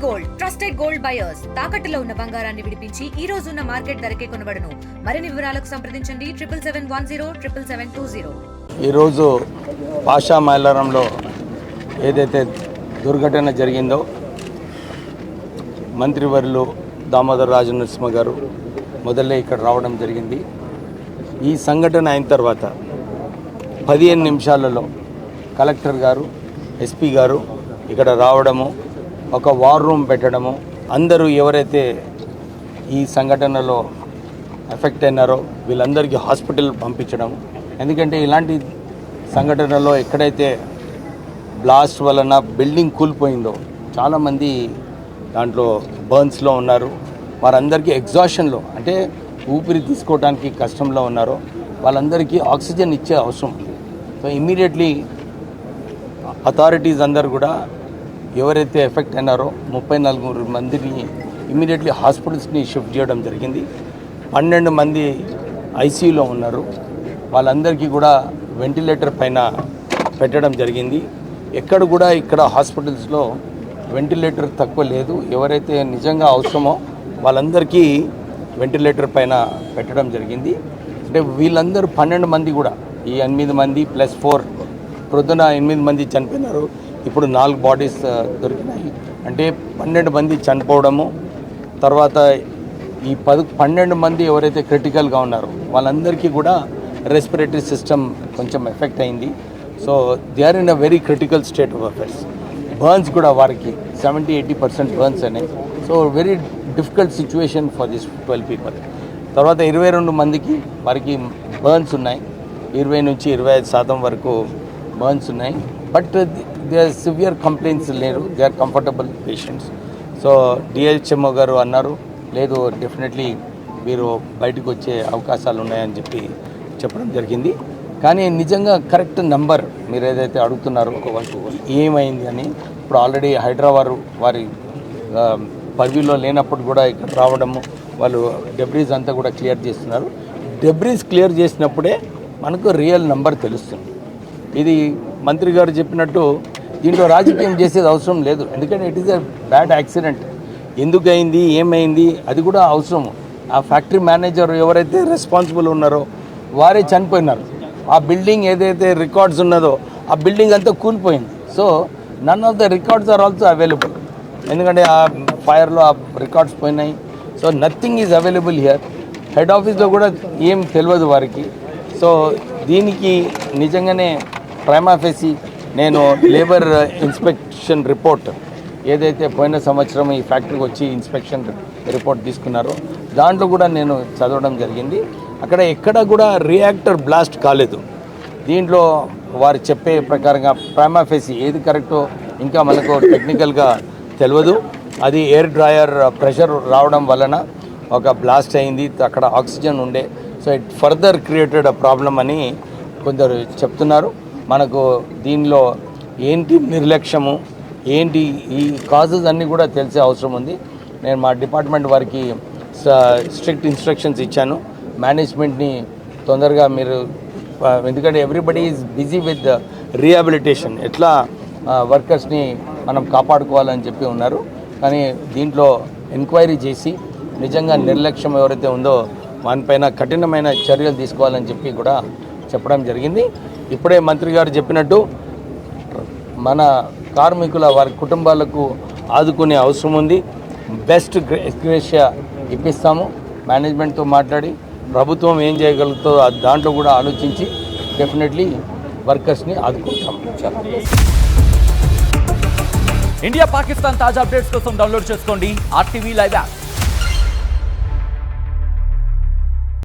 Gold trusted gold buyers తాకట్టులో ఉన్న బంగారాన్ని విడిపించి ఈ రోజు ఉన్న మార్కెట్ ధరకే కొనబడును. మరిన్ని వివరాలకు సంప్రదించండి 77107720. ఈ రోజు పాషా మైలారంలో ఏదైతే దుర్ఘటన జరిగిందో మంత్రివర్యులు దామోదర్ రాజనరసింహ గారు మొదలే ఇక్కడ రావడం జరిగింది. ఈ సంఘటన అయిన తర్వాత 15 నిమిషాలలో కలెక్టర్ గారు, ఎస్పీ గారు ఇక్కడ రావడము, ఒక వార్ రూమ్ పెట్టడము, అందరూ ఎవరైతే ఈ సంఘటనలో ఎఫెక్ట్ అయినారో వీళ్ళందరికీ హాస్పిటల్ పంపించడం. ఎందుకంటే ఇలాంటి సంఘటనలో ఎక్కడైతే బ్లాస్ట్ వలన బిల్డింగ్ కూలిపోయిందో చాలామంది దాంట్లో బర్న్స్లో ఉన్నారు. వారందరికీ ఎగ్జాషన్లో అంటే ఊపిరి తీసుకోవడానికి కష్టంలో ఉన్నారో వాళ్ళందరికీ ఆక్సిజన్ ఇచ్చే అవసరం ఉంది. సో ఇమ్మీడియట్లీ అథారిటీస్ అందరు కూడా ఎవరైతే ఎఫెక్ట్ అయినారో 34 మందిని ఇమ్మీడియట్లీ హాస్పిటల్స్ని షిఫ్ట్ చేయడం జరిగింది. 12 మంది ఐసీయూలో ఉన్నారు. వాళ్ళందరికీ కూడా వెంటిలేటర్ పైన పెట్టడం జరిగింది. ఎక్కడ కూడా ఇక్కడ హాస్పిటల్స్లో వెంటిలేటర్ తక్కువ లేదు. ఎవరైతే నిజంగా అవసరమో వాళ్ళందరికీ వెంటిలేటర్ పైన పెట్టడం జరిగింది. అంటే వీళ్ళందరూ 12 మంది కూడా ఈ 8 మంది ప్లస్ 4 ప్రొద్దున 8 మంది చనిపోయినారు. ఇప్పుడు 4 బాడీస్ దొరికినాయి. అంటే 12 మంది చనిపోవడము, తర్వాత ఈ 12 మంది ఎవరైతే క్రిటికల్గా ఉన్నారో వాళ్ళందరికీ కూడా రెస్పిరేటరీ సిస్టమ్ కొంచెం ఎఫెక్ట్ అయింది. So they are in a very critical state of affairs. Burns కూడా వారికి 70-80% బర్న్స్ అనేవి. So very difficult situation for this 12 people. తర్వాత 22 మందికి వారికి బర్న్స్ ఉన్నాయి. 20 నుంచి 25% వరకు బర్న్స్ ఉన్నాయి. But they are severe complaints లేరు. They are comfortable patients. So DHMO గారు అన్నారు, లేదు డెఫినెట్లీ మీరు బయటకు వచ్చే అవకాశాలు ఉన్నాయని చెప్పడం జరిగింది. కానీ నిజంగా కరెక్ట్ నెంబర్ మీరు ఏదైతే అడుగుతున్నారో ఏమైంది అని ఇప్పుడు ఆల్రెడీ హైదరాబాద్ వారి పర్వ్యూలో లేనప్పుడు కూడా ఇక్కడ రావడము, వాళ్ళు డెబ్రీస్ అంతా కూడా క్లియర్ చేస్తున్నారు. డెబ్రీస్ క్లియర్ చేసినప్పుడే మనకు రియల్ నెంబర్ తెలుస్తుంది. ఇది మంత్రి గారు చెప్పినట్టు దీంట్లో రాజకీయం చేసేది అవసరం లేదు. ఎందుకంటే it is a bad accident. ఎందుకు అయింది, ఏమైంది అది కూడా అవసరం. ఆ ఫ్యాక్టరీ మేనేజర్ ఎవరైతే రెస్పాన్సిబుల్ ఉన్నారో వారే చనిపోయినారు. ఆ బిల్డింగ్ ఏదైతే రికార్డ్స్ ఉన్నదో ఆ బిల్డింగ్ అంతా కూలిపోయింది. So none of the records are also available. ఎందుకంటే ఆ ఫైర్లో ఆ రికార్డ్స్ పోయినాయి. So nothing is available here. Head ఆఫీస్లో కూడా ఏం తెలియదు వారికి. సో దీనికి నిజంగానే ప్రైమా ఫేసి నేను లేబర్ ఇన్స్పెక్షన్ రిపోర్ట్ ఏదైతే పోయిన సంవత్సరం ఈ ఫ్యాక్టరీకి వచ్చి ఇన్స్పెక్షన్ రిపోర్ట్ తీసుకున్నారో దాంట్లో కూడా నేను చదవడం జరిగింది. అక్కడ ఎక్కడ కూడా రియాక్టర్ బ్లాస్ట్ కాలేదు. దీంట్లో వారు చెప్పే ప్రకారంగా ప్రైమా ఫేసి ఏది కరెక్టో ఇంకా మనకు టెక్నికల్గా తెలియదు. అది ఎయిర్ డ్రాయర్ ప్రెషర్ రావడం వలన ఒక బ్లాస్ట్ అయింది. అక్కడ ఆక్సిజన్ ఉండే. So it further created a problem అని కొందరు చెప్తున్నారు. మనకు దీనిలో ఏంటి నిర్లక్ష్యము, ఏంటి ఈ కాజెస్ అన్నీ కూడా తెలిసే అవసరం ఉంది. నేను మా డిపార్ట్మెంట్ వారికి స్ట్రిక్ట్ ఇన్స్ట్రక్షన్స్ ఇచ్చాను. మేనేజ్మెంట్ని తొందరగా మీరు, ఎందుకంటే everybody is busy with rehabilitation, ఎట్లా వర్కర్స్ని మనం కాపాడుకోవాలని చెప్పి ఉన్నారు. కానీ దీంట్లో ఎంక్వైరీ చేసి నిజంగా నిర్లక్ష్యం ఎవరైతే ఉందో వానిపైన కఠినమైన చర్యలు తీసుకోవాలని చెప్పి కూడా చెప్పడం జరిగింది. ఇప్పుడే మంత్రి గారు చెప్పినట్టు మన కార్మికుల వారి కుటుంబాలకు ఆదుకునే అవసరం ఉంది. Best gratia ఇప్పిస్తాము. మేనేజ్మెంట్తో మాట్లాడి ప్రభుత్వం ఏం చేయగలుగుతుందో దాంట్లో కూడా ఆలోచించి డెఫినెట్లీ వర్కర్స్ని ఆదుకుంటాం. ఇండియా పాకిస్తాన్ తాజా అప్డేట్స్ కోసం డౌన్లోడ్ చేసుకోండి RTV లైవ్ యాప్.